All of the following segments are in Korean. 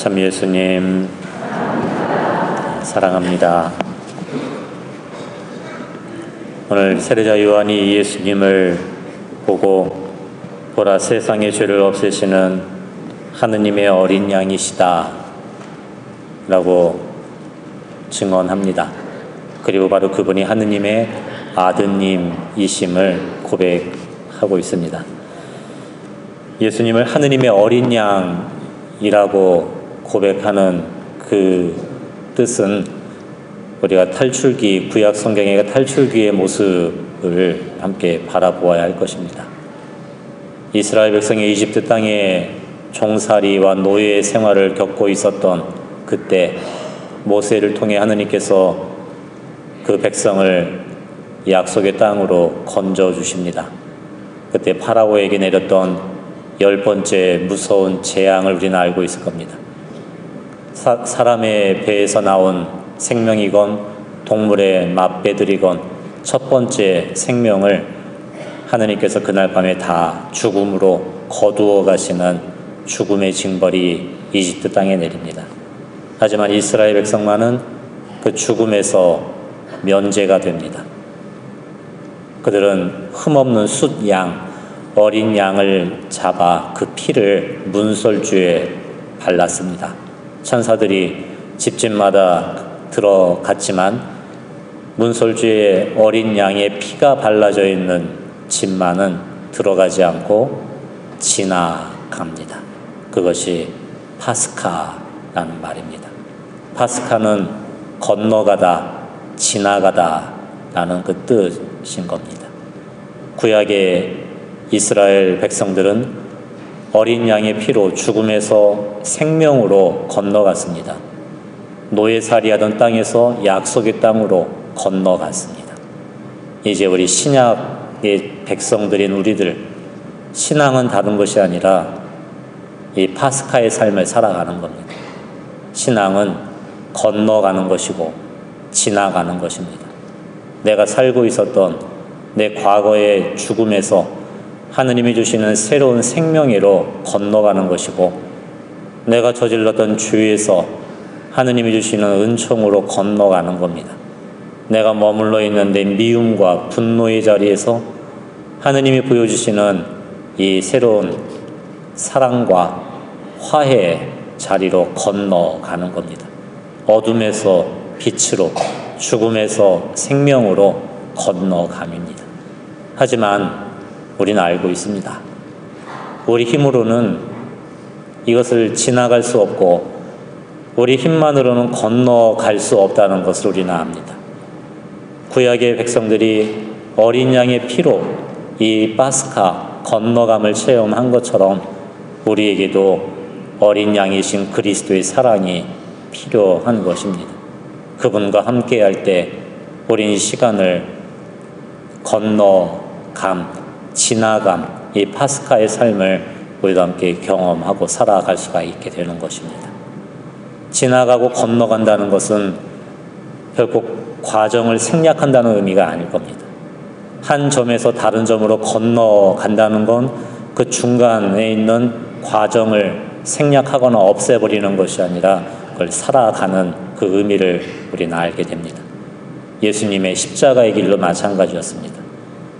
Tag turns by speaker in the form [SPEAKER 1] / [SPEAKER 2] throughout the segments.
[SPEAKER 1] 참 예수님 사랑합니다. 오늘 세례자 요한이 예수님을 보고 보라 세상의 죄를 없애시는 하느님의 어린 양이시다 라고 증언합니다. 그리고 바로 그분이 하느님의 아드님이심을 고백하고 있습니다. 예수님을 하느님의 어린 양이라고 고백하는 그 뜻은 우리가 탈출기, 구약 성경의 탈출기의 모습을 함께 바라보아야 할 것입니다. 이스라엘 백성이 이집트 땅에 종살이와 노예 생활을 겪고 있었던 그때 모세를 통해 하느님께서 그 백성을 약속의 땅으로 건져 주십니다. 그때 파라오에게 내렸던 10번째 무서운 재앙을 우리는 알고 있을 겁니다. 사람의 배에서 나온 생명이건 동물의 맛배들이건 첫 번째 생명을 하느님께서 그날 밤에 다 죽음으로 거두어 가시는 죽음의 징벌이 이집트 땅에 내립니다. 하지만 이스라엘 백성만은 그 죽음에서 면제가 됩니다. 그들은 흠없는 숫양, 어린 양을 잡아 그 피를 문설주에 발랐습니다. 천사들이 집집마다 들어갔지만 문설주에 어린 양의 피가 발라져 있는 집만은 들어가지 않고 지나갑니다. 그것이 파스카라는 말입니다. 파스카는 건너가다, 지나가다 라는 그 뜻인 겁니다. 구약의 이스라엘 백성들은 어린 양의 피로 죽음에서 생명으로 건너갔습니다. 노예살이하던 땅에서 약속의 땅으로 건너갔습니다. 이제 우리 신약의 백성들인 우리들, 신앙은 다른 것이 아니라 이 파스카의 삶을 살아가는 겁니다. 신앙은 건너가는 것이고 지나가는 것입니다. 내가 살고 있었던 내 과거의 죽음에서 하느님이 주시는 새로운 생명으로 건너가는 것이고, 내가 저질렀던 죄에서 하느님이 주시는 은총으로 건너가는 겁니다. 내가 머물러 있는 내 미움과 분노의 자리에서 하느님이 보여주시는 이 새로운 사랑과 화해의 자리로 건너가는 겁니다. 어둠에서 빛으로, 죽음에서 생명으로 건너감입니다. 하지만 우리는 알고 있습니다. 우리 힘으로는 이것을 지나갈 수 없고 우리 힘만으로는 건너갈 수 없다는 것을 우리는 압니다. 구약의 백성들이 어린 양의 피로 이 파스카 건너감을 체험한 것처럼 우리에게도 어린 양이신 그리스도의 사랑이 필요한 것입니다. 그분과 함께할 때 우리는 이 시간을 건너감, 지나감, 이 파스카의 삶을 우리도 함께 경험하고 살아갈 수가 있게 되는 것입니다. 지나가고 건너간다는 것은 결국 과정을 생략한다는 의미가 아닐 겁니다. 한 점에서 다른 점으로 건너간다는 건 그 중간에 있는 과정을 생략하거나 없애버리는 것이 아니라 그걸 살아가는 그 의미를 우리는 알게 됩니다. 예수님의 십자가의 길도 마찬가지였습니다.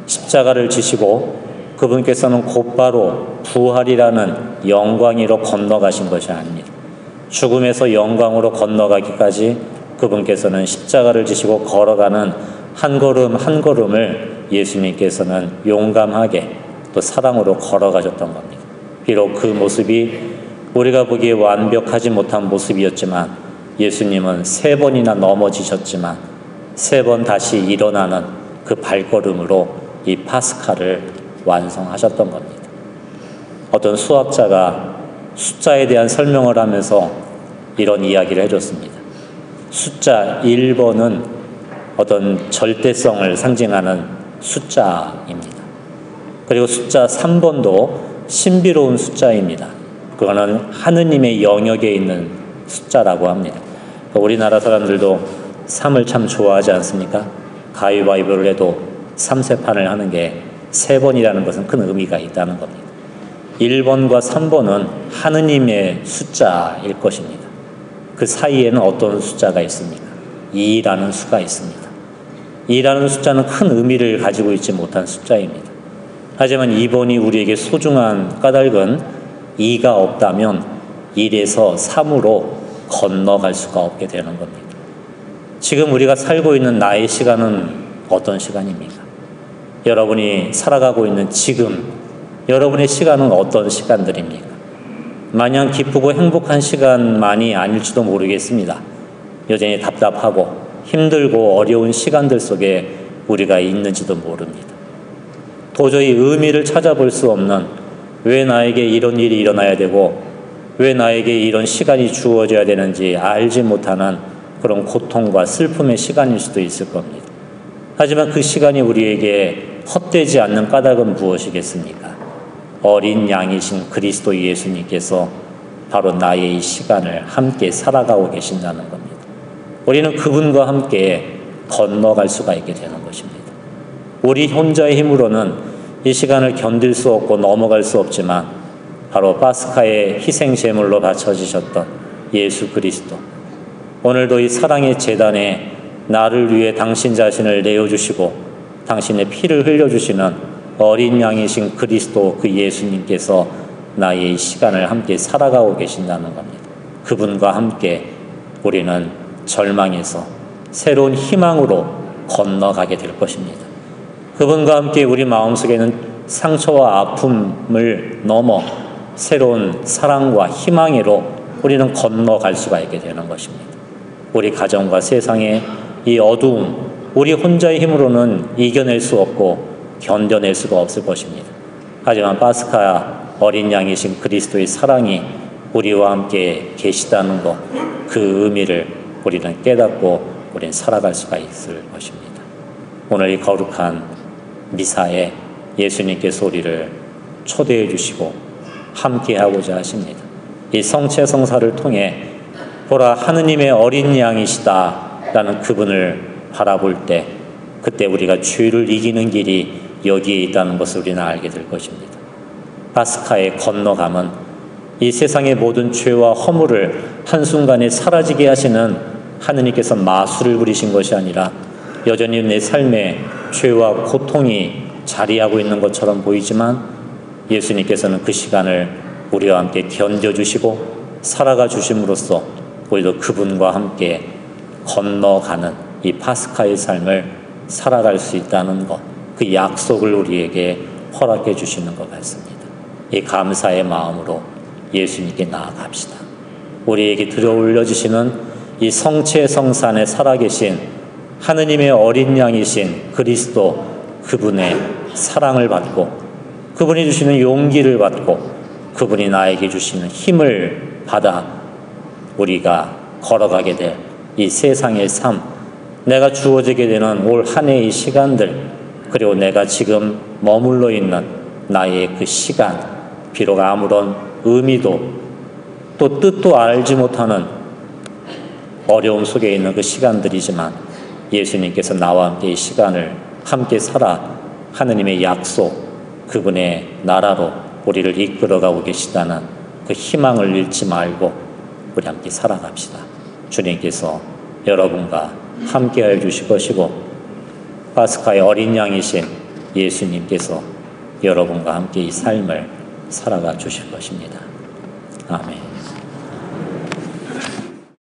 [SPEAKER 1] 십자가를 지시고 그분께서는 곧바로 부활이라는 영광으로 건너가신 것이 아닙니다. 죽음에서 영광으로 건너가기까지 그분께서는 십자가를 지시고 걸어가는 한 걸음 한 걸음을 예수님께서는 용감하게 또 사랑으로 걸어가셨던 겁니다. 비록 그 모습이 우리가 보기에 완벽하지 못한 모습이었지만 예수님은 3번이나 넘어지셨지만 3번 다시 일어나는 그 발걸음으로 이 파스카를 완성하셨던 겁니다. 어떤 수학자가 숫자에 대한 설명을 하면서 이런 이야기를 해줬습니다. 숫자 1번은 어떤 절대성을 상징하는 숫자입니다. 그리고 숫자 3번도 신비로운 숫자입니다. 그거는 하느님의 영역에 있는 숫자라고 합니다. 우리나라 사람들도 3을 참 좋아하지 않습니까? 가위바위보를 해도 3세판을 하는 게 3번이라는 것은 큰 의미가 있다는 겁니다. 1번과 3번은 하느님의 숫자일 것입니다. 그 사이에는 어떤 숫자가 있습니까? 2라는 수가 있습니다. 2라는 숫자는 큰 의미를 가지고 있지 못한 숫자입니다. 하지만 이번이 우리에게 소중한 까닭은 2가 없다면 1에서 3으로 건너갈 수가 없게 되는 겁니다. 지금 우리가 살고 있는 나의 시간은 어떤 시간입니까? 여러분이 살아가고 있는 지금, 여러분의 시간은 어떤 시간들입니까? 마냥 기쁘고 행복한 시간만이 아닐지도 모르겠습니다. 여전히 답답하고 힘들고 어려운 시간들 속에 우리가 있는지도 모릅니다. 도저히 의미를 찾아볼 수 없는, 왜 나에게 이런 일이 일어나야 되고 왜 나에게 이런 시간이 주어져야 되는지 알지 못하는 그런 고통과 슬픔의 시간일 수도 있을 겁니다. 하지만 그 시간이 우리에게 헛되지 않는 까닭은 무엇이겠습니까? 어린 양이신 그리스도 예수님께서 바로 나의 이 시간을 함께 살아가고 계신다는 겁니다. 우리는 그분과 함께 건너갈 수가 있게 되는 것입니다. 우리 혼자의 힘으로는 이 시간을 견딜 수 없고 넘어갈 수 없지만 바로 파스카의 희생제물로 바쳐지셨던 예수 그리스도, 오늘도 이 사랑의 제단에 나를 위해 당신 자신을 내어주시고 당신의 피를 흘려주시는 어린 양이신 그리스도 그 예수님께서 나의 이 시간을 함께 살아가고 계신다는 겁니다. 그분과 함께 우리는 절망에서 새로운 희망으로 건너가게 될 것입니다. 그분과 함께 우리 마음속에는 상처와 아픔을 넘어 새로운 사랑과 희망으로 우리는 건너갈 수가 있게 되는 것입니다. 우리 가정과 세상의 이 어두움, 우리 혼자의 힘으로는 이겨낼 수 없고 견뎌낼 수가 없을 것입니다. 하지만 파스카 어린 양이신 그리스도의 사랑이 우리와 함께 계시다는 것, 그 의미를 우리는 깨닫고 우리는 살아갈 수가 있을 것입니다. 오늘 이 거룩한 미사에 예수님께서 우리를 초대해 주시고 함께하고자 하십니다. 이 성체성사를 통해 보라 하느님의 어린 양이시다 라는 그분을 바라볼 때 그때 우리가 죄를 이기는 길이 여기에 있다는 것을 우리는 알게 될 것입니다. 파스카의 건너감은 이 세상의 모든 죄와 허물을 한순간에 사라지게 하시는 하느님께서 마술을 부리신 것이 아니라 여전히 내 삶에 죄와 고통이 자리하고 있는 것처럼 보이지만 예수님께서는 그 시간을 우리와 함께 견뎌주시고 살아가 주심으로써 우리도 그분과 함께 건너가는 이 파스카의 삶을 살아갈 수 있다는 것, 그 약속을 우리에게 허락해 주시는 것 같습니다. 이 감사의 마음으로 예수님께 나아갑시다. 우리에게 들어올려 주시는 이 성체성산에 살아계신 하느님의 어린 양이신 그리스도, 그분의 사랑을 받고 그분이 주시는 용기를 받고 그분이 나에게 주시는 힘을 받아 우리가 걸어가게 될 이 세상의 삶, 내가 주어지게 되는 올 한 해의 시간들, 그리고 내가 지금 머물러 있는 나의 그 시간, 비록 아무런 의미도 또 뜻도 알지 못하는 어려움 속에 있는 그 시간들이지만 예수님께서 나와 함께 이 시간을 함께 살아 하느님의 약속, 그분의 나라로 우리를 이끌어가고 계시다는 그 희망을 잃지 말고 우리 함께 살아갑시다. 주님께서 여러분과 함께해 주실 것이고 파스카의 어린 양이신 예수님께서 여러분과 함께 이 삶을 살아가 주실 것입니다. 아멘.